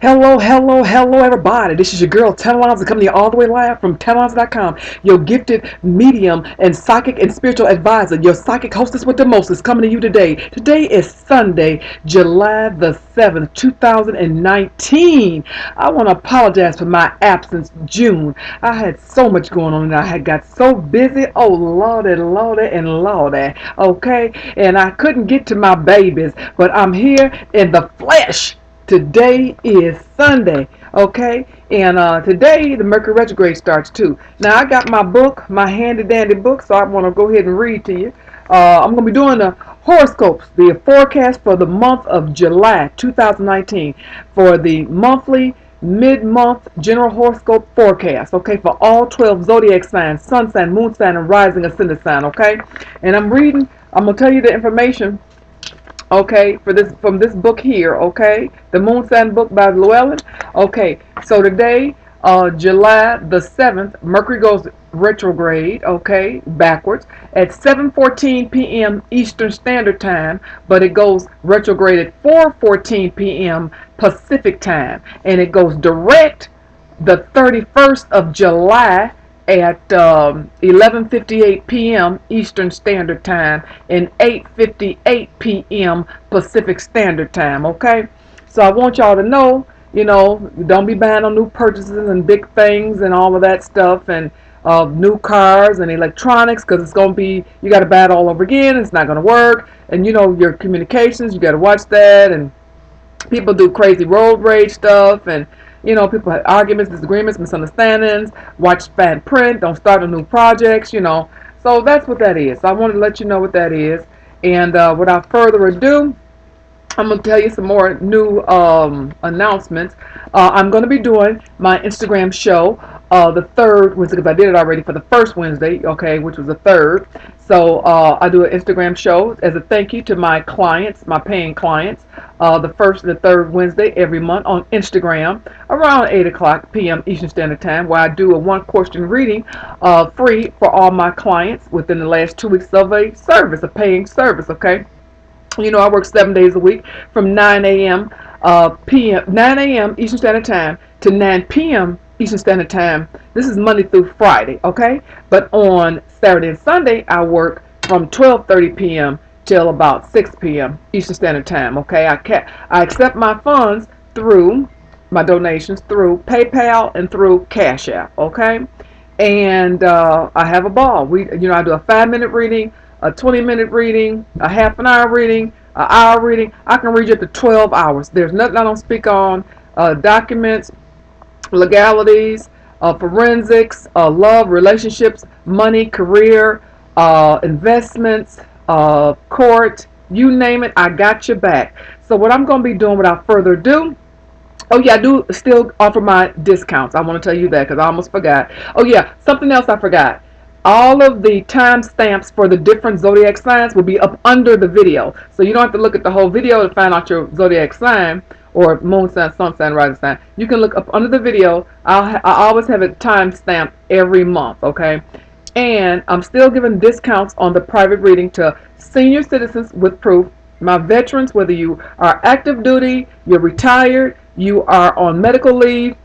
Hello, hello, hello, everybody. This is your girl, Alonza, coming to you all the way live from Alonza.com. Your gifted medium and psychic and spiritual advisor, your psychic hostess with the mostest, coming to you today. Today is Sunday, July the 7th, 2019. I want to apologize for my absence, June. I had so much going on and I had got so busy. Oh, lordy, lordy, and lordy. Okay? And I couldn't get to my babies, but I'm here in the flesh. Today is Sunday, okay? And today the Mercury retrograde starts too. Now I got my book, my handy dandy book, so I want to go ahead and read to you. I'm going to be doing the horoscopes, the forecast for the month of July 2019 for the monthly mid-month general horoscope forecast, okay, for all 12 zodiac signs, sun sign, moon sign, and rising ascendant sign, okay? And I'm going to tell you the information, okay, for this from this book here, okay, the Moon Sign book by Llewellyn. Okay, so today, July the 7th, Mercury goes retrograde, okay, backwards at 7:14 p.m. Eastern Standard Time, but it goes retrograde at 4:14 p.m. Pacific Time, and it goes direct the 31st of July at 11:58 p.m. Eastern Standard Time and 8:58 p.m. Pacific Standard Time, okay? So I want y'all to know, don't be buying on new purchases and big things and all of that stuff and new cars and electronics, because it's going to be, you got to buy it all over again. It's not going to work. And, your communications, you got to watch that. And people do crazy road rage stuff, and people have arguments, disagreements, misunderstandings. Watch fine print. Don't start on new projects. So that's what that is. So I wanted to let you know what that is. And without further ado, I'm going to tell you some more new announcements. I'm going to be doing my Instagram show the third Wednesday, because I did it already for the first Wednesday, okay, which was the third. So I do an Instagram show as a thank you to my clients, my paying clients, the first and the third Wednesday every month on Instagram around 8 o'clock p.m. Eastern Standard Time, where I do a one-question reading free for all my clients within the last 2 weeks of a service, a paying service, okay? I work 7 days a week from 9 a.m. 9 a.m. Eastern Standard Time to 9 p.m. Eastern Standard Time. This is Monday through Friday, okay? But on Saturday and Sunday, I work from 12:30 p.m. till about 6 p.m. Eastern Standard Time, okay? I accept my funds through my donations through PayPal and through Cash App, okay? And I have a ball. I do a 5-minute reading, a 20-minute reading, a half an hour reading, an hour reading. I can read you up to 12 hours. There's nothing I don't speak on. Documents, legalities, forensics, love, relationships, money, career, investments, court, you name it, I got your back. So what I'm going to be doing without further ado, oh yeah, I do still offer my discounts. I want to tell you that because I almost forgot. Oh yeah, something else I forgot. All of the timestamps for the different zodiac signs will be up under the video. So you don't have to look at the whole video to find out your zodiac sign or moon sign, sun sign, rising sign. You can look up under the video. I always have it timestamped every month, okay? And I'm still giving discounts on the private reading to senior citizens with proof, my veterans, whether you are active duty, you're retired, you are on medical leave,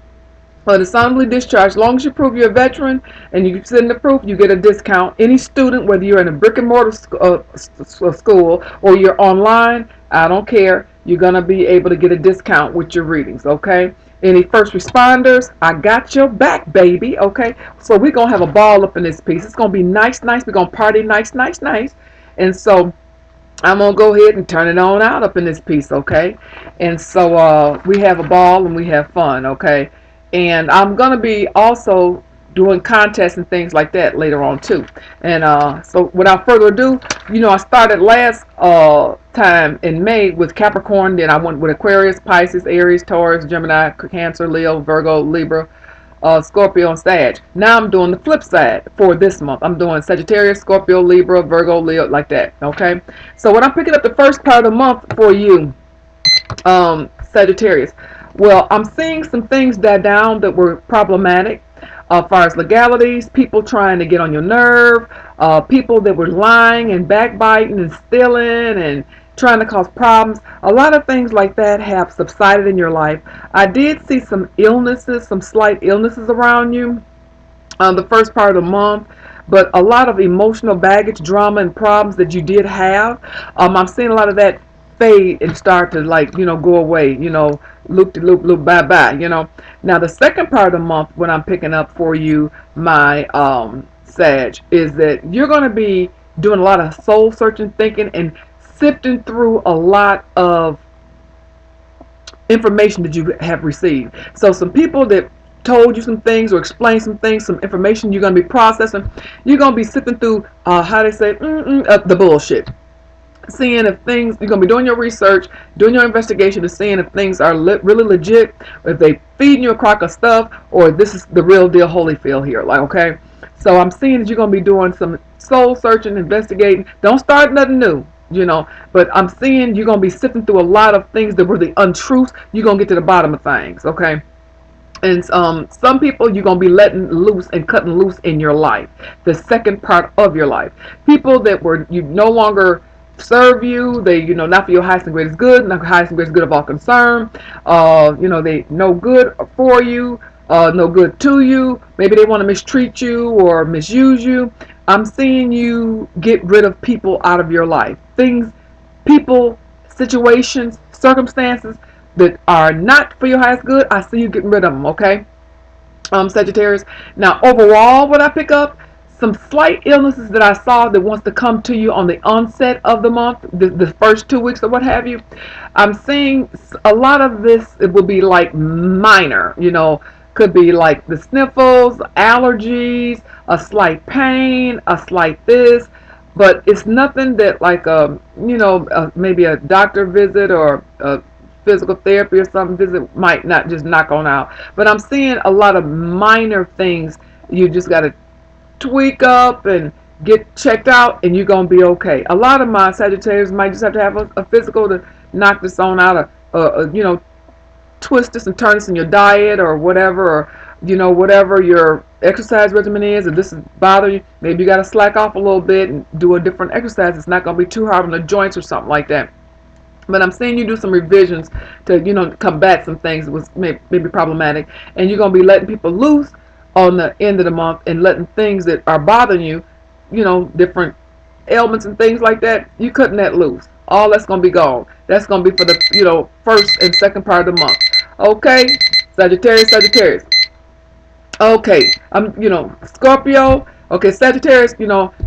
or dishonorably discharged. As long as you prove you're a veteran and you send the proof, you get a discount. Any student, whether you're in a brick and mortar school or you're online, I don't care. You're going to be able to get a discount with your readings, okay? Any first responders, I got your back, baby, okay? So we're going to have a ball up in this piece. It's going to be nice, nice. We're going to party nice, nice, nice. And so I'm going to go ahead and turn it on out up in this piece, okay? And so we have a ball and we have fun, okay? And I'm going to be also doing contests and things like that later on too. And so without further ado, I started last time in May with Capricorn. Then I went with Aquarius, Pisces, Aries, Taurus, Gemini, Cancer, Leo, Virgo, Libra, Scorpio, and Sag. Now I'm doing the flip side for this month. I'm doing Sagittarius, Scorpio, Libra, Virgo, Leo, like that. Okay. So when I'm picking up the first part of the month for you, Sagittarius, well, I'm seeing some things die down that were problematic as far as legalities, people trying to get on your nerve, people that were lying and backbiting and stealing and trying to cause problems. A lot of things like that have subsided in your life. I did see some illnesses, some slight illnesses around you the first part of the month, but a lot of emotional baggage, drama, and problems that you did have. I'm seeing a lot of that fade and start to, like, go away. Loop de loop loop, bye bye. Now the second part of the month, what I'm picking up for you, my Sag, is that you're going to be doing a lot of soul searching, thinking, and sifting through a lot of information that you have received. So some people that told you some things or explained some things, some information you're going to be processing, you're going to be sifting through, how they say, the bullshit. Seeing if things, you're going to be doing your research, doing your investigation, and seeing if things are really legit, if they feeding you a crock of stuff, or this is the real deal Holyfield here. Like, okay. So I'm seeing that you're going to be doing some soul searching, investigating. Don't start nothing new. But I'm seeing you're going to be sifting through a lot of things that were the untruths. You're going to get to the bottom of things, okay? And some people you're going to be letting loose and cutting loose in your life, the second part of your life. People that were, you no longer serve you, they, not for your highest and greatest good, not highest and greatest good of all concern, they no good for you, no good to you, maybe they want to mistreat you or misuse you. I'm seeing you get rid of people out of your life. Things, people, situations, circumstances that are not for your highest good, I see you getting rid of them, okay? Sagittarius. Now, overall, what I pick up, some slight illnesses that I saw that wants to come to you on the onset of the month, the first 2 weeks or what have you. I'm seeing a lot of this, it will be like minor, could be like the sniffles, allergies, a slight pain, a slight this, but it's nothing that like maybe a doctor visit or a physical therapy or something visit might not just knock on out. But I'm seeing a lot of minor things you just got to tweak up and get checked out, and you're gonna be okay. A lot of my Sagittarius might just have to have a physical to knock this on out, twist this and turn this in your diet or whatever, or whatever your exercise regimen is. If this is bothering you, maybe you got to slack off a little bit and do a different exercise. It's not going to be too hard on the joints or something like that. But I'm seeing you do some revisions to combat some things that was maybe problematic, and you're going to be letting people loose on the end of the month and letting things that are bothering you, different ailments and things like that, you cutting that loose. All that's going to be gone. That's going to be for the first and second part of the month. Okay, Sagittarius. Okay, I'm Scorpio. Okay, Sagittarius.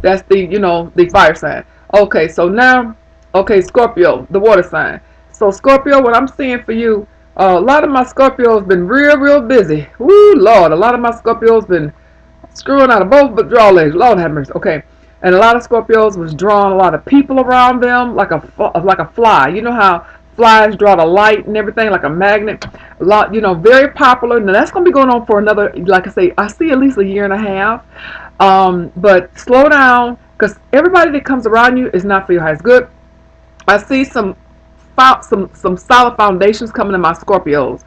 That's the fire sign. Okay, so now, okay, Scorpio, the water sign. So Scorpio, what I'm seeing for you, a lot of my Scorpios been real busy. Woo, Lord, a lot of my Scorpios been screwing out of both but draw legs. Lord have mercy. Okay. And a lot of Scorpios was drawing a lot of people around them like a fly. You know how flies draw the light and everything like a magnet? A lot, very popular. Now that's going to be going on for another, like I say, I see at least a year and a half. But slow down, because everybody that comes around you is not for your highest good. I see some solid foundations coming in my Scorpios.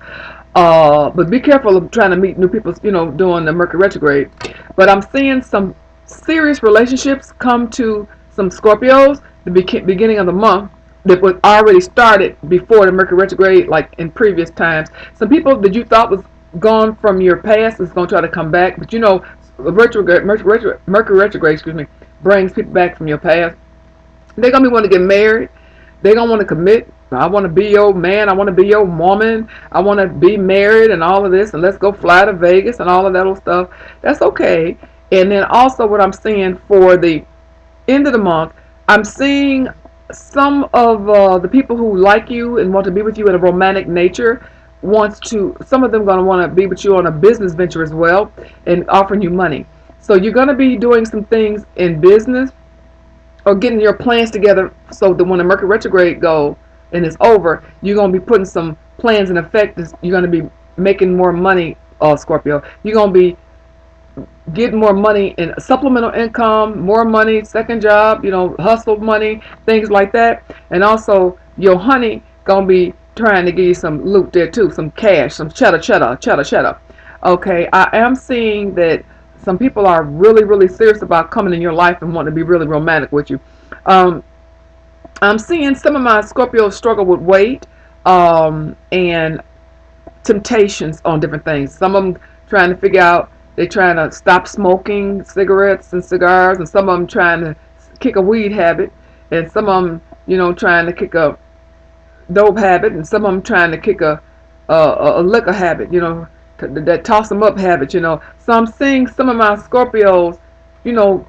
But be careful of trying to meet new people, doing the Mercury retrograde. But I'm seeing some serious relationships come to some Scorpios the beginning of the month that was already started before the Mercury retrograde, like in previous times. Some people that you thought was gone from your past is going to try to come back, but Mercury retrograde, brings people back from your past. They're going to be wanting to get married. They're going to want to commit. I want to be your man. I want to be your woman. I want to be married and all of this. And let's go fly to Vegas and all of that old stuff. That's okay. And then also what I'm seeing for the end of the month, I'm seeing some of the people who like you and want to be with you in a romantic nature some of them going to want to be with you on a business venture as well and offering you money. So you're going to be doing some things in business or getting your plans together so that when the Mercury retrograde goes and it's over, you're going to be putting some plans in effect. You're going to be making more money, Scorpio. You're going to be getting more money in supplemental income, more money, second job, hustle money, things like that. And also your honey going to be trying to give you some loot there too, some cash, some cheddar. Okay, I am seeing that some people are really serious about coming in your life and want to be really romantic with you. I'm seeing some of my Scorpios struggle with weight and temptations on different things. Some of them trying to figure out, they're trying to stop smoking cigarettes and cigars, and some of them trying to kick a weed habit, and some of them, trying to kick a dope habit, and some of them trying to kick a liquor habit, that toss them up habit, So I'm seeing some of my Scorpios,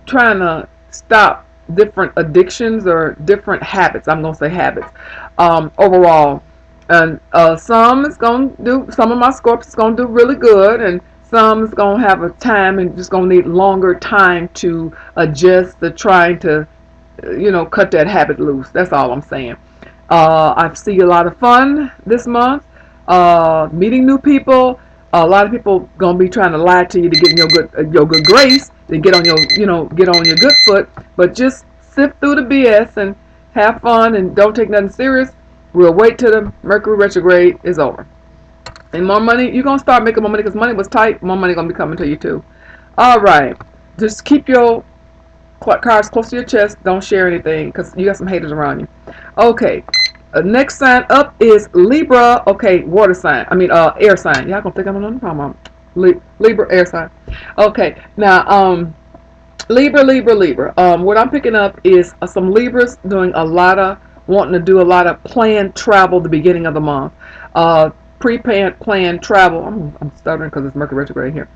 trying to stop different addictions or different habits. I'm gonna say habits, overall, and some of my Scorpios is gonna do really good, and some is gonna have a time and just gonna need longer time to adjust to trying to, cut that habit loose. That's all I'm saying. I see a lot of fun this month, meeting new people. A lot of people gonna be trying to lie to you to get in your good grace, to get on get on your good foot. But just sift through the BS and have fun, and don't take nothing serious. We'll wait till the Mercury retrograde is over. And more money, you're gonna start making more money because money was tight. More money gonna be coming to you too. All right, just keep your cards close to your chest. Don't share anything because you got some haters around you. Okay, next sign up is Libra. Okay, water sign. I mean, air sign. Y'all gonna think I'm on the problem. Libra, air sign. Okay, now, Libra. What I'm picking up is some Libras doing wanting to do a lot of planned travel the beginning of the month. Pre-planned travel. I'm stuttering because it's Mercury retrograde here.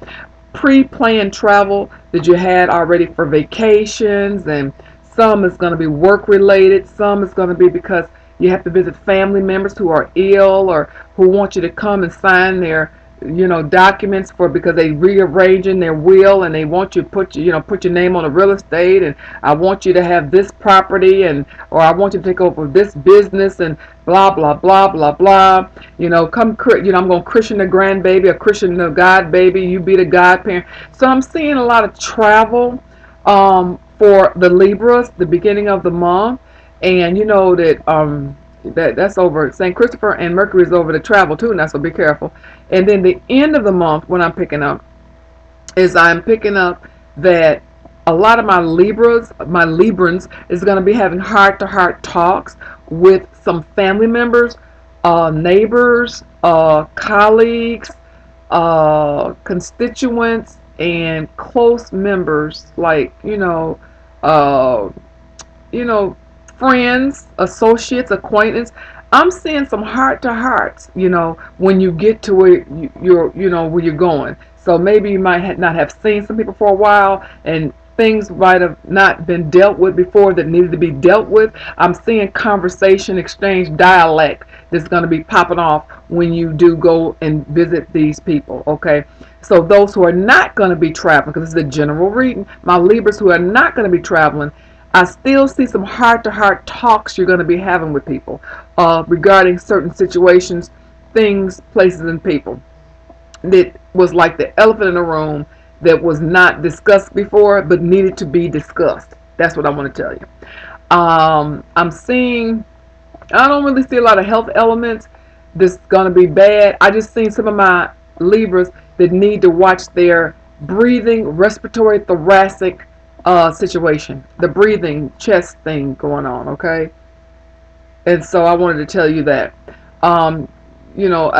Pre-planned travel that you had already for vacations, and some is going to be work related, some is going to be because you have to visit family members who are ill or who want you to come and sign their documents for, because they rearranging their will and they want you to put your name on the real estate, and I want you to have this property, and or I want you to take over this business, and blah blah blah blah blah. I'm going to christen the grandbaby, or christen the god baby, you be the godparent. So I'm seeing a lot of travel for the Libras the beginning of the month, and that's over St. Christopher, and Mercury is over to travel too now, so be careful. And then the end of the month, what I'm picking up that a lot of my Librans is going to be having heart-to-heart talks with some family members, neighbors, colleagues, constituents, and close members, like uh, friends, associates, acquaintance. I'm seeing some heart to hearts, when you get to where where you're going. So maybe you might not have seen some people for a while, and things might have not been dealt with before that needed to be dealt with. I'm seeing conversation, exchange, dialect that's going to be popping off when you do go and visit these people, okay? So those who are not going to be traveling, because this is a general reading, my Libras who are not going to be traveling, I still see some heart-to-heart talks you're going to be having with people regarding certain situations, things, places, and people. That was like the elephant in the room that was not discussed before but needed to be discussed. That's what I want to tell you. I'm seeing, I don't really see a lot of health elements that's going to be bad. I just seen some of my Libras that need to watch their breathing, respiratory, thoracic situation, the breathing chest thing going on, okay? And so I wanted to tell you that. A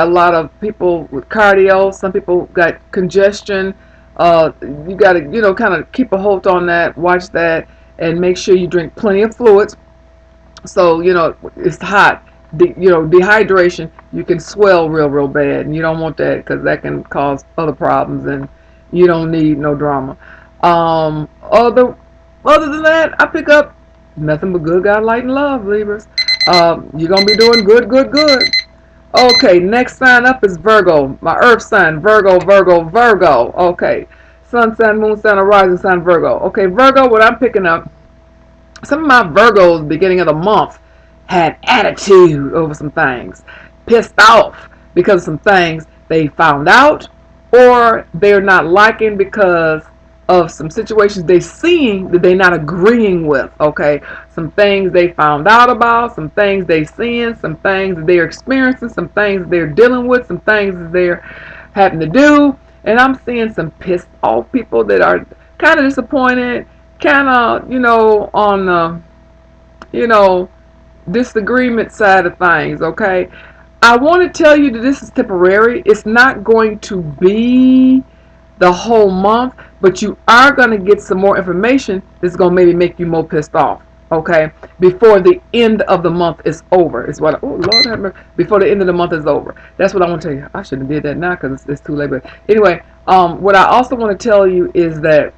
lot of people with cardio, some people got congestion. You got to, kind of keep a hold on that, watch that, and make sure you drink plenty of fluids. So, it's hot. Dehydration, you can swell real bad, and you don't want that because that can cause other problems, and you don't need no drama. Other than that, I pick up nothing but good, God, light, and love, Libras. You're going to be doing good. Okay, next sign up is Virgo. My earth sign, Virgo. Okay, sun sign, moon sign, or rising sign, Virgo. Okay, Virgo, what I'm picking up, some of my Virgos beginning of the month had attitude over some things, pissed off because of some things they found out, or they're not liking because of some situations they seeing that they're not agreeing with, okay? Some things they found out about, some things they seeing, some things that they're experiencing, some things they're dealing with, some things that they're having to do. And I'm seeing some pissed off people that are kind of disappointed, kind of, on the, disagreement side of things, okay? I want to tell you that this is temporary. It's not going to be the whole month, but you are going to get some more information that's going to maybe make you more pissed off, okay? Before the end of the month is over. Is what, oh, Lord have mercy. Before the end of the month is over. That's what I want to tell you. I shouldn't have did that now because it's too late. But anyway, what I also want to tell you is that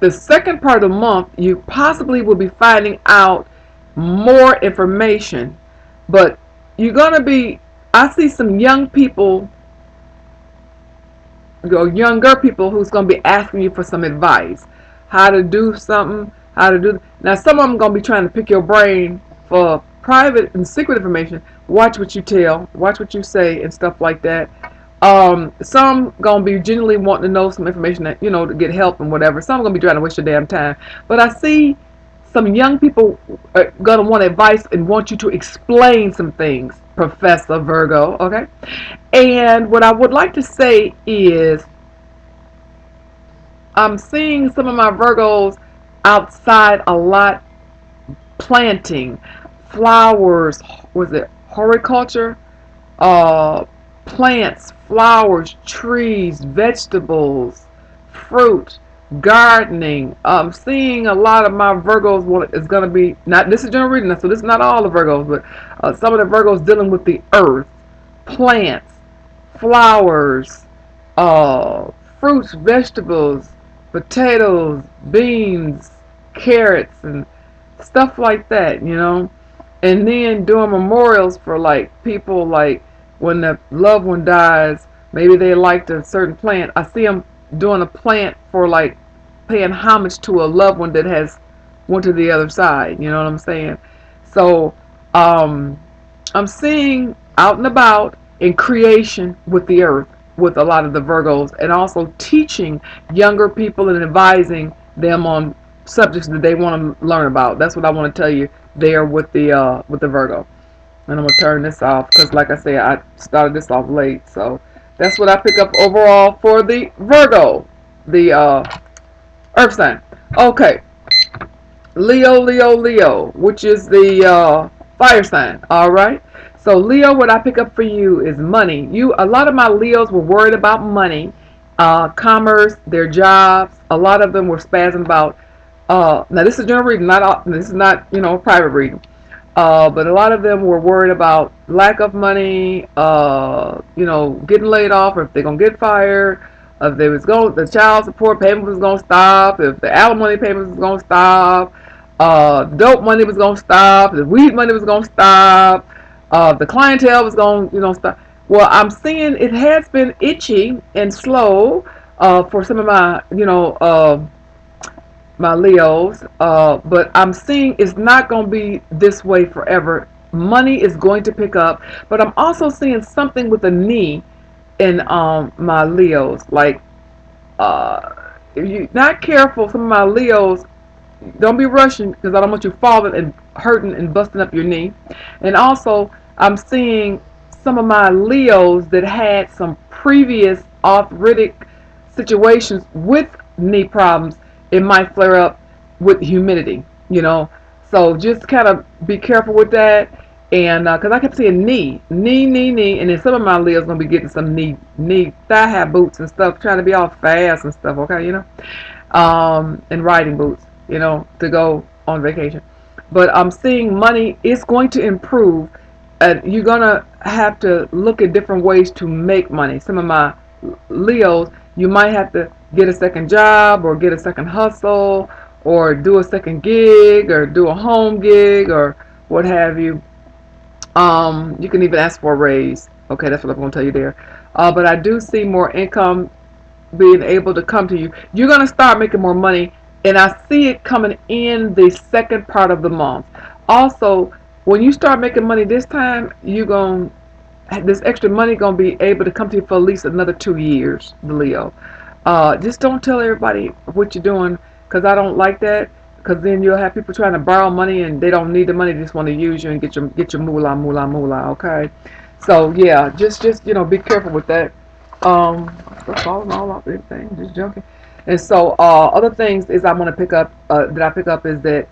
the second part of the month, you possibly will be finding out more information, but you're going to be, I see some young people, younger people who's going to be asking you for some advice, how to do something, how to do. Now, some of them going to be trying to pick your brain for private and secret information. Watch what you tell, watch what you say, and stuff like that. Some gonna be genuinely wanting to know some information that, to get help and whatever. Some gonna be trying to waste your damn time. But I see some young people are gonna want advice and want you to explain some things, Professor Virgo. Okay, and what I would like to say is, I'm seeing some of my Virgos outside a lot, planting flowers. Was it horticulture? Plants, flowers, trees, vegetables, fruit, gardening. I'm seeing a lot of my Virgos is going to be, not, this is general reading, so this is not all the Virgos, but some of the Virgos dealing with the earth, plants, flowers, fruits, vegetables, potatoes, beans, carrots, and stuff like that, and then doing memorials for like people, like when the loved one dies, maybe they liked a certain plant. I see them doing a plant for like paying homage to a loved one that has went to the other side. You know what I'm saying? So I'm seeing out and about in creation with the earth with a lot of the Virgos, and also teaching younger people and advising them on subjects that they want to learn about. That's what I want to tell you there with the Virgo. And I'm gonna turn this off because, like I said, I started this off late. So that's what I pick up overall for the Virgo, the Earth sign. Okay, Leo, which is the fire sign. All right. So Leo, what I pick up for you is money. A lot of my Leos were worried about money, commerce, their jobs. A lot of them were spazzing about. Now this is general reading, this is not private reading. But a lot of them were worried about lack of money, getting laid off, or if they're gonna get fired, if they was going, the child support payment was gonna stop, if the alimony payment was gonna stop, dope money was gonna stop, the weed money was gonna stop, the clientele was gonna stop. Well, I'm seeing it has been itchy and slow for some of my my Leos, but I'm seeing it's not going to be this way forever. Money is going to pick up, but I'm also seeing something with a knee in my Leos. Like, if you're not careful, some of my Leos, don't be rushing because I don't want you falling and hurting and busting up your knee. And also, I'm seeing some of my Leos that had some previous arthritic situations with knee problems. It might flare up with humidity. So just kind of be careful with that. And because I kept saying knee, and then some of my Leo's gonna be getting some knee thigh high boots and stuff, trying to be all fast and stuff. Okay, and riding boots, to go on vacation. But I'm seeing money is going to improve. You're gonna have to look at different ways to make money. Some of my Leos, you might have to get a second job or get a second hustle or do a second gig or do a home gig or what have you. You can even ask for a raise. Okay, that's what I'm going to tell you there. But I do see more income being able to come to you. You're going to start making more money, and I see it coming in the second part of the month. Also, when you start making money this time, this extra money going to be able to come to you for at least another 2 years, the Leo. Just don't tell everybody what you're doing, because I don't like that. Because then you'll have people trying to borrow money and they don't need the money; they just want to use you and get your moolah. Okay, so yeah, just be careful with that. Falling all off everything, just junking. And so other things is I want to pick up that I pick up is that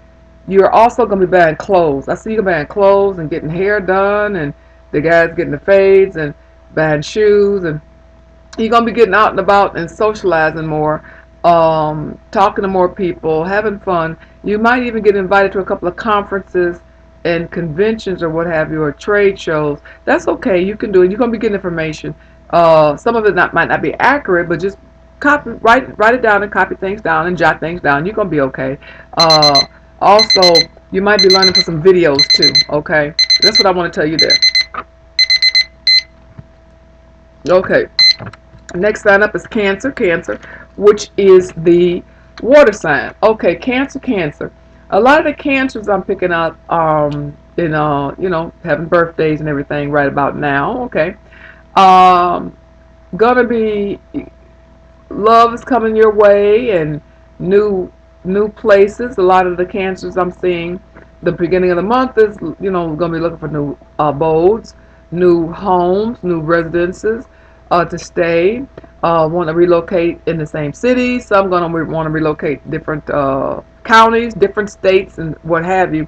You're also going to be buying clothes. I see you buying clothes and getting hair done, and the guys getting the fades and buying shoes, and you're going to be getting out and about and socializing more, talking to more people, having fun. You might even get invited to a couple of conferences and conventions or what have you, or trade shows. That's okay. You can do it. You're going to be getting information. Some of it might not be accurate, but just write it down and copy things down and jot things down. You're going to be okay. Uh, Also, you might be learning for some videos too. Okay, that's what I want to tell you there. Okay. Next sign up is Cancer, Cancer, which is the water sign. Okay, Cancer, Cancer. A lot of the Cancers I'm picking up, having birthdays and everything right about now. Okay, um, gonna be love is coming your way and new places. A lot of the Cancers I'm seeing, the beginning of the month is gonna be looking for new abodes, new homes, new residences to stay. Want to relocate in the same city. Some gonna want to relocate different counties, different states, and what have you.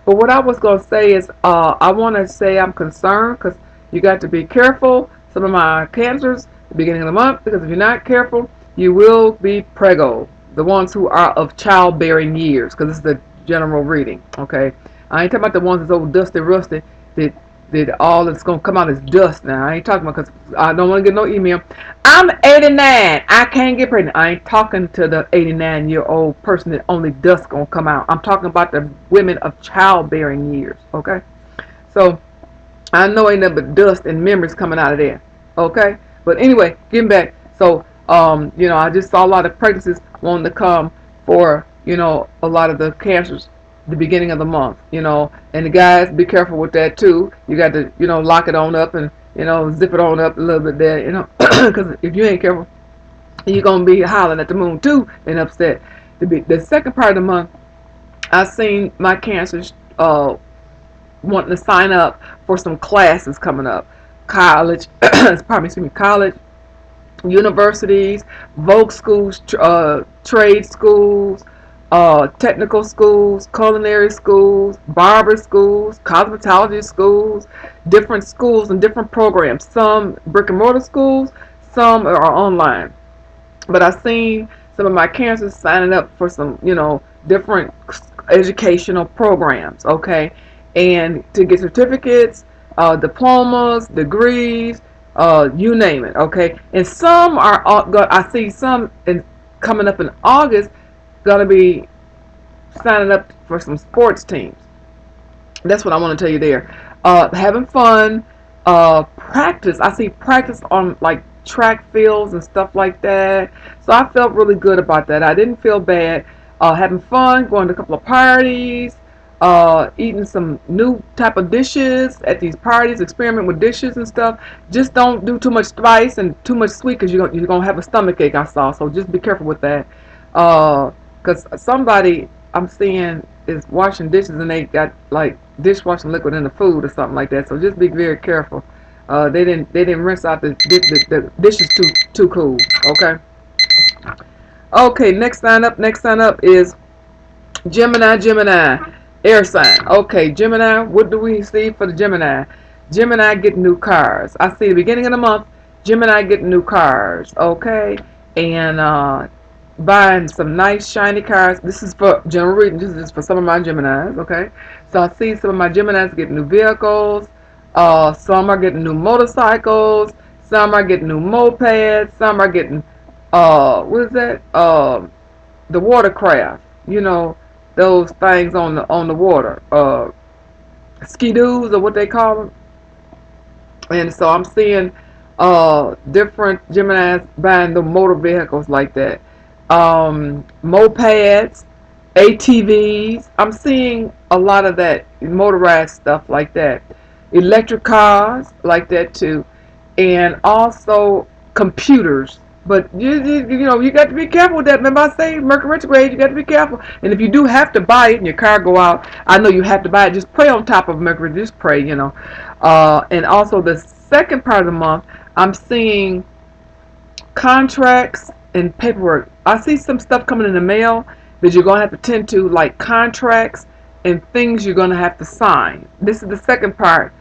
But what I was gonna say is, I want to say I'm concerned because you got to be careful. Some of my Cancers, the beginning of the month, because if you're not careful, you will be preggo. The ones who are of childbearing years, because this is the general reading. Okay, I ain't talking about the ones that's old dusty, rusty. That all that's gonna come out is dust. Now I ain't talking about, because I don't want to get no email. I'm 89. I can't get pregnant. I ain't talking to the 89-year-old person that only dust gonna come out. I'm talking about the women of childbearing years. Okay, so I know ain't nothing but dust and memories coming out of there. Okay, but anyway, getting back. So I just saw a lot of pregnancies wanting to come for a lot of the Cancers the beginning of the month. And the guys, be careful with that too. You got to lock it on up and zip it on up a little bit there. Because if you ain't careful, you're gonna be hollering at the moon too and upset. The second part of the month, I seen my Cancers wanting to sign up for some classes coming up. College, college, universities, voc schools, trade schools, technical schools, culinary schools, barber schools, cosmetology schools, different schools and different programs. Some brick and mortar schools, some are online. But I've seen some of my Cancers signing up for some, different educational programs, okay? And to get certificates, diplomas, degrees, you name it, okay? And some are, I see some coming up in August, going to be signing up for some sports teams. That's what I want to tell you there. Having fun, practice. I see practice on like track fields and stuff like that. So I felt really good about that. I didn't feel bad. Having fun, going to a couple of parties, eating some new type of dishes at these parties, experiment with dishes and stuff. Just don't do too much spice and too much sweet because you're going to have a stomach ache, I saw. So just be careful with that. Because somebody I'm seeing is washing dishes and they got like dishwashing liquid in the food or something like that. So just be very careful. They didn't rinse out the dishes too cool. Okay. Okay. Next sign up is Gemini. Gemini, air sign. Okay, Gemini. What do we see for the Gemini? Gemini getting new cars. I see the beginning of the month. Gemini getting new cars. Okay, and buying some nice shiny cars. This is for general reading. This is for some of my Geminis, okay? So I see some of my Geminis getting new vehicles. Some are getting new motorcycles. Some are getting new mopeds. Some are getting, what is that? The watercraft. Those things on the water. Ski-doos or what they call them. And so I'm seeing different Geminis buying the motor vehicles like that. Mopeds, ATVs. I'm seeing a lot of that motorized stuff like that. Electric cars like that too. And also computers. But you got to be careful with that. Remember I say Mercury retrograde, you got to be careful. And if you do have to buy it and your car go out, I know you have to buy it. Just pray on top of Mercury. Just pray, And also the second part of the month, I'm seeing contracts and paperwork. I see some stuff coming in the mail that you're going to have to tend to, like contracts and things you're going to have to sign. This is the second part.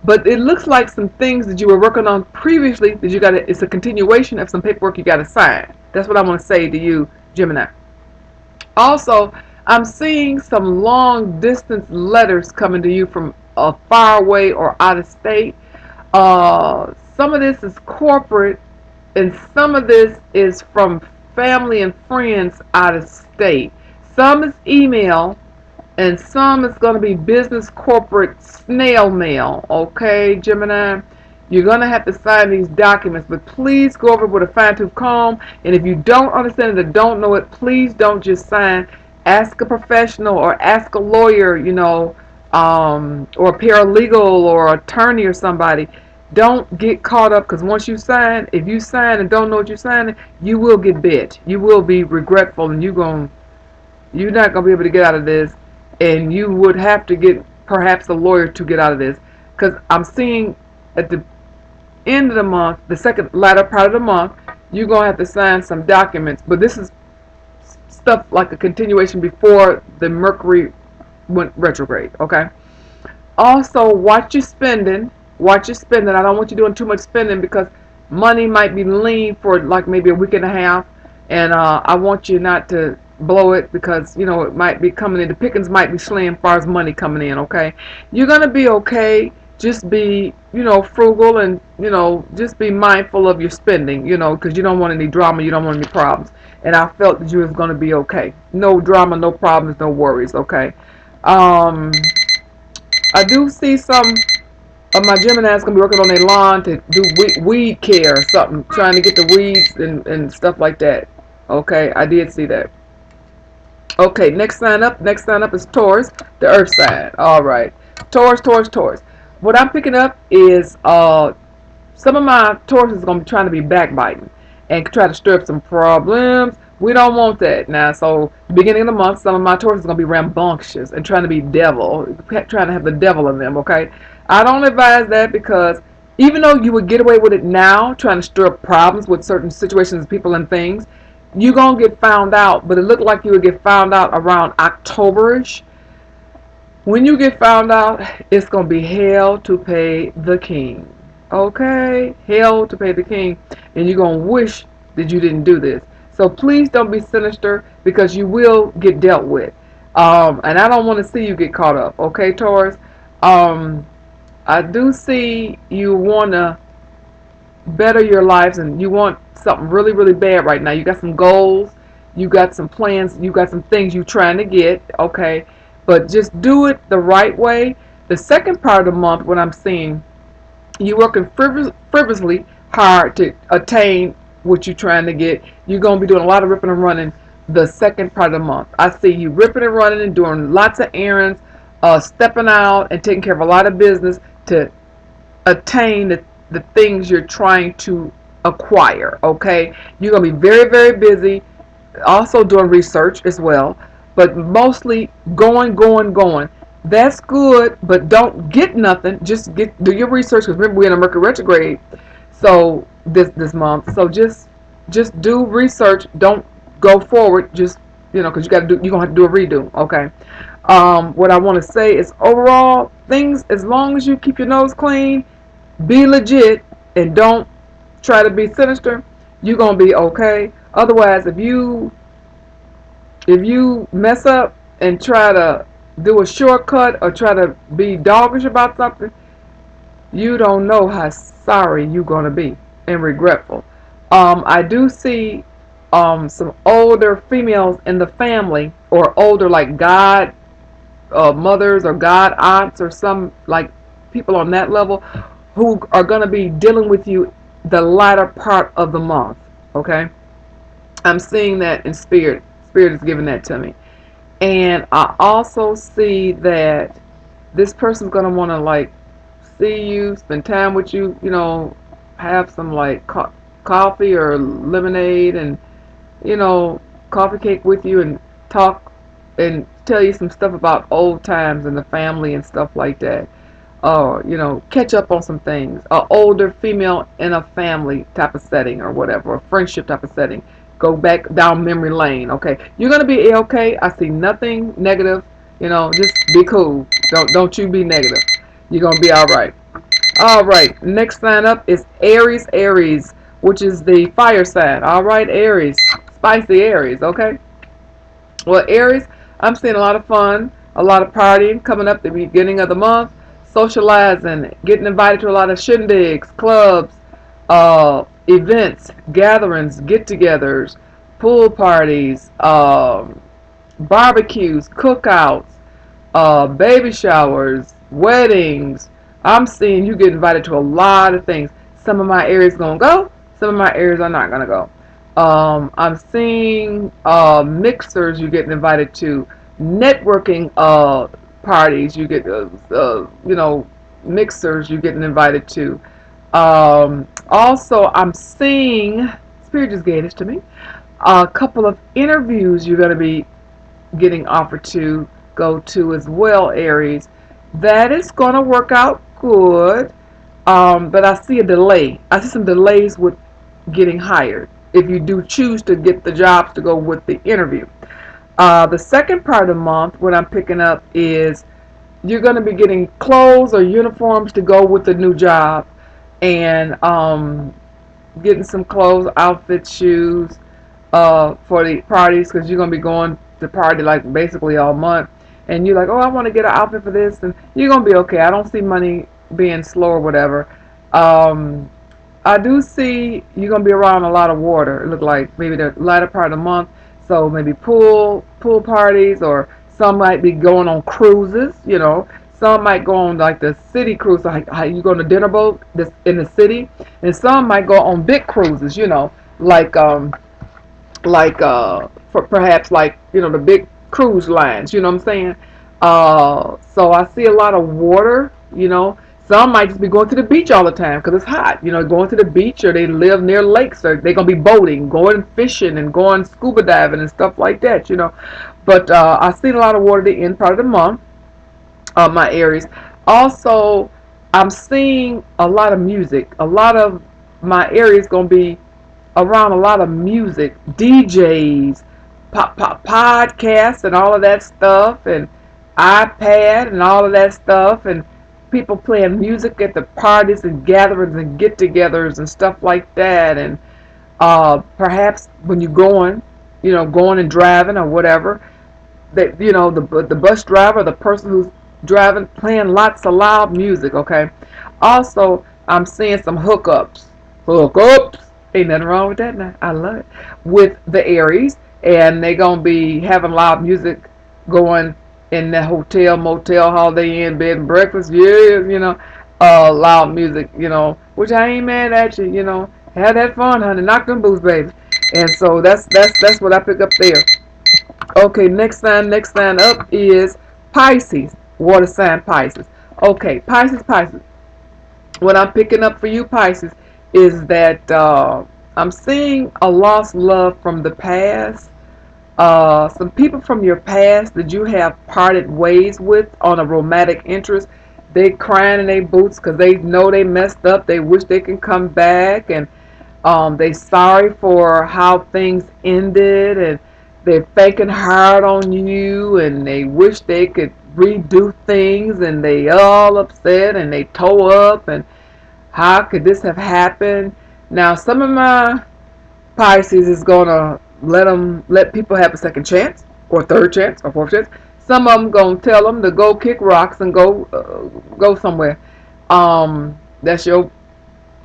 But it looks like some things that you were working on previously that you got to, it's a continuation of some paperwork you got to sign. That's what I want to say to you, Gemini. Also, I'm seeing some long distance letters coming to you from far away or out of state. Some of this is corporate, and some of this is from family and friends out of state. Some is email, and some is going to be business corporate snail mail. Okay, Gemini? You're going to have to sign these documents, but please go over it with a fine-tooth comb. And if you don't understand it or don't know it, please don't just sign. Ask a professional or ask a lawyer, or a paralegal or attorney or somebody. Don't get caught up, because once you sign, if you sign and don't know what you're signing, you will get bit. You will be regretful, and you're not going to be able to get out of this, and you would have to get perhaps a lawyer to get out of this, because I'm seeing at the end of the month, the second latter part of the month, you're going to have to sign some documents, but this is stuff like a continuation before the Mercury went retrograde, okay? Also, watch your spending. Watch your spending. I don't want you doing too much spending, because money might be lean for like maybe a week and a half, and I want you not to blow it, because it might be coming in. The pickings might be slim as far as money coming in. Okay, you're gonna be okay. Just be frugal, and just be mindful of your spending. Because you don't want any drama. You don't want any problems. And I felt that you was gonna be okay. No drama, no problems, no worries. Okay. I do see some of my Geminis gonna be working on their lawn to do weed care or something, trying to get the weeds and stuff like that. Okay, I did see that. Okay, next sign up is Taurus, the earth sign. Alright. Taurus, Taurus, Taurus. What I'm picking up is some of my Taurus is going to be trying to be backbiting and try to stir up some problems. We don't want that. Now, so the beginning of the month, some of my Taurus is going to be rambunctious and trying to be devil, trying to have the devil in them, okay? I don't advise that, because even though you would get away with it now, trying to stir up problems with certain situations, people, and things, you're going to get found out. But it looked like you would get found out around Octoberish. When you get found out, it's going to be hell to pay the king. Okay? Hell to pay the king. And you're going to wish that you didn't do this. So please don't be sinister, because you will get dealt with. And I don't want to see you get caught up. Okay, Taurus? I do see you want to better your lives, and you want something really, really bad right now. You got some goals. You got some plans. You got some things you're trying to get. Okay? But just do it the right way. The second part of the month, what I'm seeing, you're working frivolously hard to attain what you're trying to get. You're going to be doing a lot of ripping and running the second part of the month. I see you ripping and running and doing lots of errands, stepping out and taking care of a lot of business to attain the things you're trying to acquire. Okay? You're going to be very, very busy, also doing research as well, but mostly going. That's good, but don't get nothing. Just do your research, because remember, we're in a Mercury retrograde, so this month. So just do research. Don't go forward. Just because you're gonna have to do a redo. Okay. What I want to say is, overall things, as long as you keep your nose clean, be legit, and don't try to be sinister, you're gonna be okay. Otherwise, if you mess up and try to do a shortcut or try to be doggish about something, you don't know how sorry you're going to be and regretful. I do see some older females in the family, or older like god mothers or god aunts, or some like people on that level, who are going to be dealing with you the latter part of the month. Okay? I'm seeing that in spirit. Spirit is giving that to me. And I also see that this person's going to want to like see you, spend time with you, have some like coffee or lemonade, and coffee cake with you, and talk and tell you some stuff about old times and the family and stuff like that. Catch up on some things. An older female in a family type of setting or whatever, a friendship type of setting. Go back down memory lane. Okay, you're gonna be okay. I see nothing negative Just be cool. Don't you be negative. You're gonna be all right. All right. Next sign up is Aries. Aries, which is the fire sign. All right, Aries. Spicy Aries. Okay. Well, Aries, I'm seeing a lot of fun, a lot of partying coming up the beginning of the month, socializing, getting invited to a lot of shindigs, clubs, events, gatherings, get-togethers, pool parties, barbecues, cookouts, baby showers, weddings. I'm seeing you get invited to a lot of things. Some of my areas gonna go. Some of my areas are not gonna go. I'm seeing mixers you getting invited to, networking parties you get, mixers you getting invited to. Also, I'm seeing Spirit just gave this to me. A couple of interviews you're gonna be getting offered to go to as well, Aries. That is going to work out good, but I see a delay. I see some delays with getting hired if you do choose to get the jobs to go with the interview. The second part of the month, what I'm picking up is you're going to be getting clothes or uniforms to go with the new job, and getting some clothes, outfits, shoes, for the parties, because you're gonna be going to party like basically all month, and you're like, oh, I want to get an outfit for this, and you're gonna be okay. I don't see money being slow or whatever. Um, I do see you're gonna be around a lot of water. It look like maybe the latter part of the month, so maybe pool parties, or some might be going on cruises. Some might go on like the city cruise, like how you go on a dinner boat this in the city, and some might go on big cruises. Like for perhaps like the big cruise lines. You know what I'm saying? So I see a lot of water. Some might just be going to the beach all the time because it's hot. Going to the beach, or they live near lakes, or they're gonna be boating, going fishing, and going scuba diving and stuff like that. But I see a lot of water the end part of the month. My Aries. Also, I'm seeing a lot of music. A lot of my Aries gonna be around a lot of music, DJs, podcasts, and all of that stuff, and iPad and all of that stuff, and people playing music at the parties and gatherings and get-togethers and stuff like that, and perhaps when you're going and driving or whatever, that the bus driver, the person who's driving, playing lots of loud music. Okay. Also, I'm seeing some hookups. Hookups. Ain't nothing wrong with that now. I love it. With the Aries, and they gonna be having loud music going in the hotel, motel, holiday inn, bed and breakfast. Yeah, loud music. Which I ain't mad at you. Have that fun, honey. Knock them boots, baby. And so that's what I pick up there. Okay, next sign up is Pisces, water sign Pisces. Okay, Pisces. What I'm picking up for you, Pisces, is that I'm seeing a lost love from the past. Some people from your past that you have parted ways with on a romantic interest. They crying in their boots because they know they messed up. They wish they can come back, and they sorry for how things ended, and they're thinking hard on you, and they wish they could redo things, and they all upset, and they toe up, and how could this have happened? Now, some of my Pisces is gonna let people have a second chance, or third chance, or fourth chance. Some of them gonna tell them to go kick rocks and go somewhere. That's your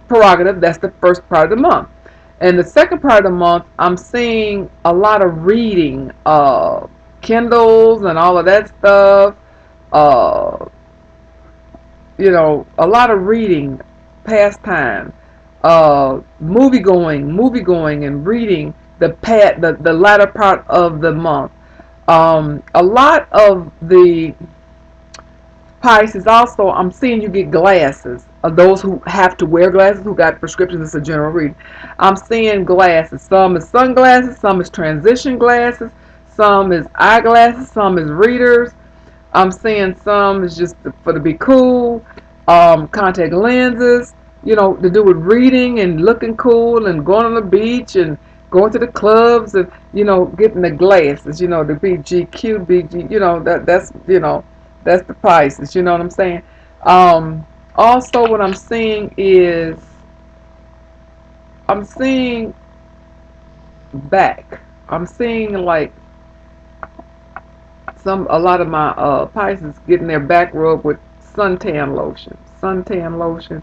prerogative. That's the first part of the month. And the second part of the month, I'm seeing a lot of reading, Kindles and all of that stuff. Uh, a lot of reading, pastime, movie going, and reading the latter part of the month. A lot of the Pisces also, I'm seeing you get glasses. Those who have to wear glasses, who got prescriptions, it's a general reading. I'm seeing glasses. Some is sunglasses, some is transition glasses, some is eyeglasses, some is readers. I'm seeing some is just for to be cool. Contact lenses, to do with reading and looking cool and going on the beach and going to the clubs and, you know, getting the glasses, you know, the BGQ, BG, you know, that's, you know, that's the Pisces, you know what I'm saying? Also what I'm seeing is, I'm seeing back. I'm seeing like a lot of my Pisces getting their back rubbed with suntan lotion,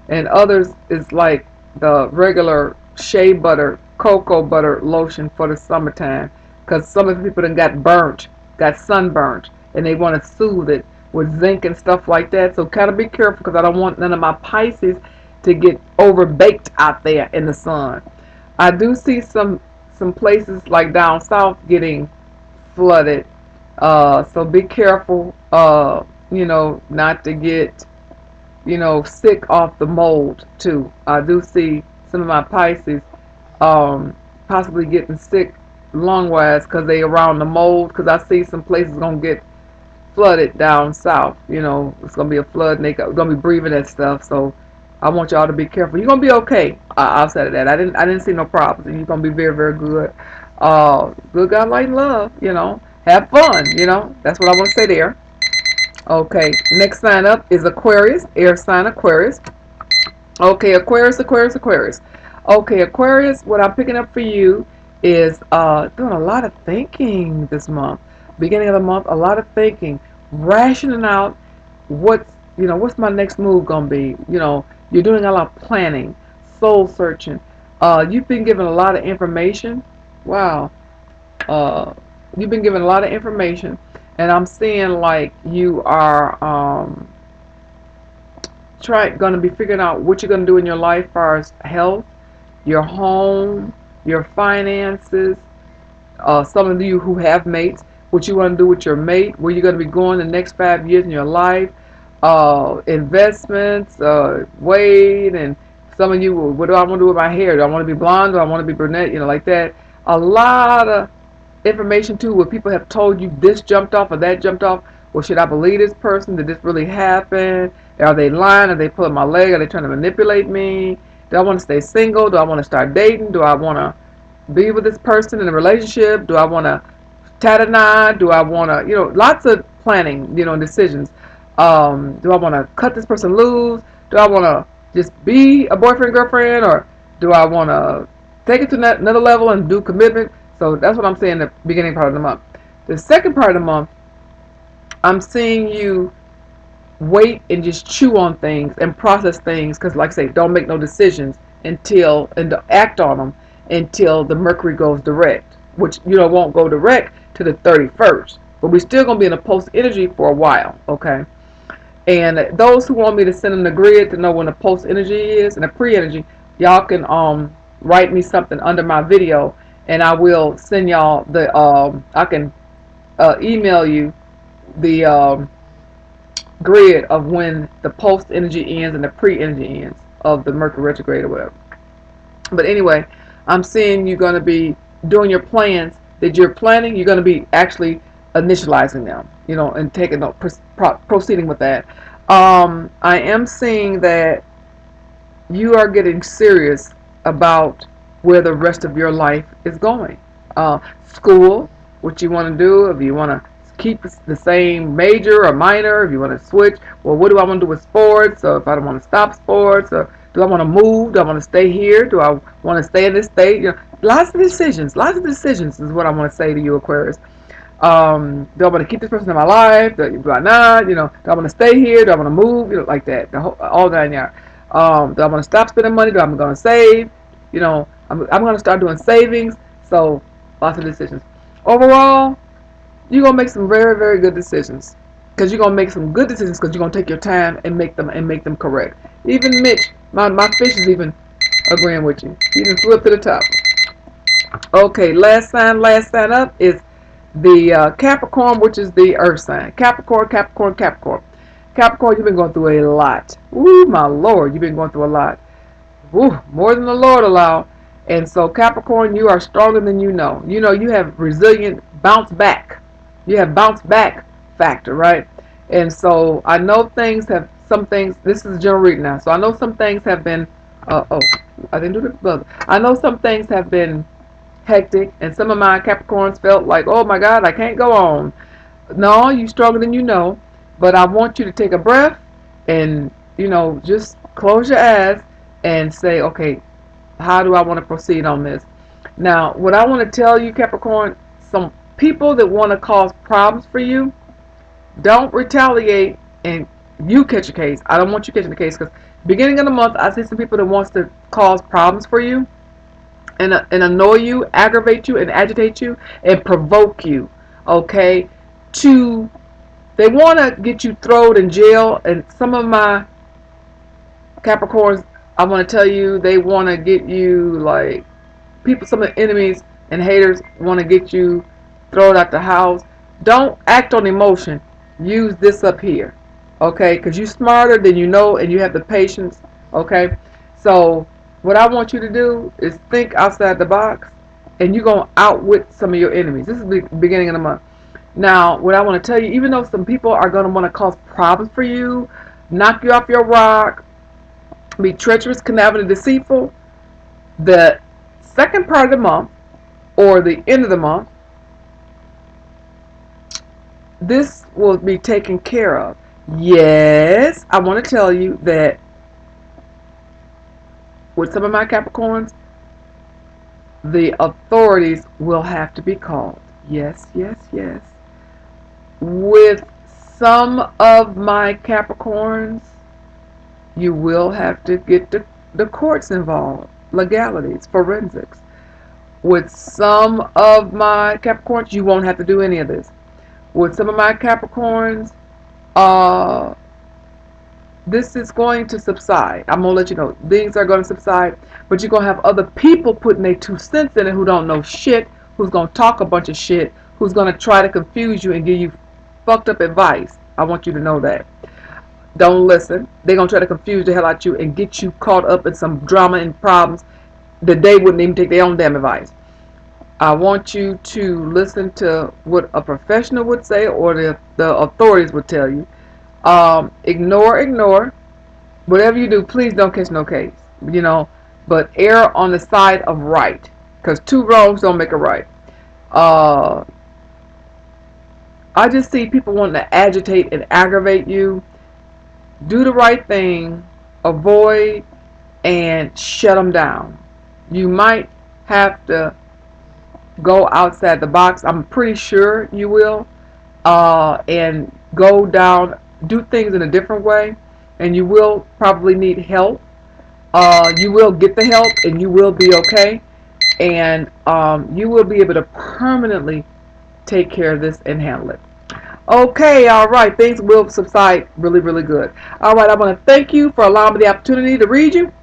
and others is like the regular shea butter, cocoa butter lotion for the summertime, because some of the people that got sunburnt, and they want to soothe it with zinc and stuff like that. So kind of be careful, because I don't want none of my Pisces to get overbaked out there in the sun. I do see some places like down south getting flooded, so be careful, you know, not to get, you know, sick off the mold too. I do see some of my Pisces possibly getting sick lung wise because they around the mold. Because I see some places gonna get flooded down south. You know, it's gonna be a flood, and they're gonna be breathing that stuff. So I want y'all to be careful. You're gonna be okay. Outside of that, I didn't see no problems, and you're gonna be very, very good. Good God, light, and love. You know, have fun. You know, that's what I want to say there. Okay, next sign up is Aquarius, air sign Aquarius. Okay, Aquarius, Aquarius, Aquarius. Okay, Aquarius, what I'm picking up for you is doing a lot of thinking this month. Beginning of the month, a lot of thinking, rationing out what's my next move gonna be. You know, you're doing a lot of planning, soul searching. You've been given a lot of information. Wow. Uh, you've been given a lot of information, and I'm seeing like you are going to be figuring out what you're going to do in your life as far as health, your home, your finances. Some of you who have mates, what you want to do with your mate, where you're going to be going the next 5 years in your life, investments, weight, and some of you, what do I want to do with my hair? Do I want to be blonde? Do I want to be brunette? You know, like that. A lot of information too, where people have told you this jumped off or that jumped off. Well, should I believe this person? Did this really happen? Are they lying? Are they pulling my leg? Are they trying to manipulate me? Do I want to stay single? Do I want to start dating? Do I want to be with this person in a relationship? Do I want to tat-a-nod? Do I want to, you know, lots of planning, you know, decisions. Do I want to cut this person loose? Do I want to just be a boyfriend, girlfriend? Or do I want to take it to another level and do commitment? So that's what I'm saying, the beginning part of the month. The second part of the month, I'm seeing you wait and just chew on things and process things, because like I say, don't make no decisions and act on them until the Mercury goes direct, which, you know, won't go direct to the 31st, but we're still going to be in a post energy for a while. Okay, and those who want me to send them the grid to know when the post energy is and the pre energy, y'all can write me something under my video, and I will send y'all the I can email you the grid of when the post energy ends and the pre energy ends of the Mercury retrograde or whatever. But anyway, I'm seeing you're going to be doing your plans that you're planning. You're going to be actually initializing them, you know, and proceeding with that. I am seeing that you are getting serious about where the rest of your life is going. School, what you want to do, if you want to keep the same major or minor, if you want to switch, well, what do I want to do with sports? So if I don't want to stop sports, or do I want to move? Do I want to stay here? Do I want to stay in this state? You know, lots of decisions is what I want to say to you, Aquarius. Do I want to keep this person in my life? Do I not? You know, do I want to stay here? Do I want to move? You know, like that. All that yards. Do I want to stop spending money? Do I'm going to save? You know, I'm going to start doing savings. So lots of decisions. Overall, you're going to make some very, very good decisions. Because you're going to make some good decisions, because you're going to take your time and make them correct. Even Mitch, my fish is even agreeing with you. He even flew up to the top. Okay, last sign up is the Capricorn, which is the earth sign. Capricorn, Capricorn, Capricorn. Capricorn, you've been going through a lot. Ooh, my Lord, you've been going through a lot. Ooh, more than the Lord allow. And so Capricorn, you are stronger than you know. You know, you have resilient bounce back. You have bounce back factor, right? And so I know some things, this is general reading now. So I know some things have been, I didn't do the buzzer. I know some things have been hectic, and some of my Capricorns felt like, oh my God, I can't go on. No, you stronger than you know, but I want you to take a breath and, just close your eyes and say, okay, how do I want to proceed on this? Now, what I want to tell you, Capricorn, some people that want to cause problems for you, don't retaliate and you catch a case. I don't want you catching the case because beginning of the month, I see some people that wants to cause problems for you and annoy you, aggravate you, and agitate you, and provoke you. Okay, they want to get you thrown in jail, and some of my Capricorns, I want to tell you, they want to get you like people. Some of the enemies and haters want to get you thrown out the house. Don't act on emotion. Use this up here, okay? Because you're smarter than you know, and you have the patience, okay? So what I want you to do is think outside the box, and you're going to outwit some of your enemies. This is the beginning of the month. Now, what I want to tell you, even though some people are going to want to cause problems for you, knock you off your rock, be treacherous, conniving, and deceitful, the second part of the month or the end of the month, this will be taken care of. Yes, I want to tell you that with some of my Capricorns, the authorities will have to be called. Yes, yes, yes. With some of my Capricorns, you will have to get the courts involved, legalities, forensics. With some of my Capricorns, you won't have to do any of this. With some of my Capricorns, this is going to subside. I'm going to let you know. Things are going to subside, but you're going to have other people putting their 2 cents in it who don't know shit, who's going to talk a bunch of shit, who's going to try to confuse you and give you fucked up advice. I want you to know that. Don't listen. They're going to try to confuse the hell out you and get you caught up in some drama and problems that they wouldn't even take their own damn advice. I want you to listen to what a professional would say or the authorities would tell you. Ignore. Whatever you do, please don't catch no case. But err on the side of right. Because 2 wrongs don't make a right. I just see people wanting to agitate and aggravate you. Do the right thing. Avoid and shut them down. You might have to go outside the box. I'm pretty sure you will. And go down, do things in a different way. And you will probably need help. You will get the help and you will be okay. And you will be able to permanently take care of this and handle it. Okay, all right. Things will subside really, really good. All right, I want to thank you for allowing me the opportunity to read you.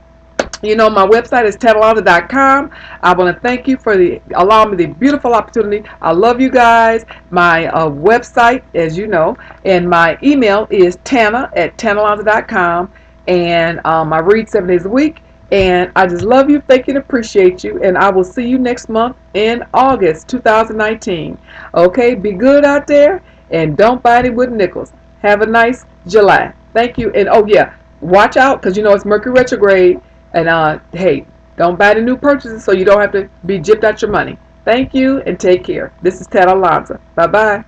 My website is Alonza.com. I want to thank you for allowing me the beautiful opportunity. I love you guys. My website, as you know, and my email is Tanna@Alonza.com. And I read 7 days a week. And I just love you, thank you, and appreciate you. And I will see you next month in August 2019. Okay, be good out there. And don't buy any wooden nickels. Have a nice July. Thank you. And oh yeah, watch out because it's Mercury retrograde. And hey, don't buy the new purchases so you don't have to be gypped out your money. Thank you and take care. This is Ted Alonza. Bye bye.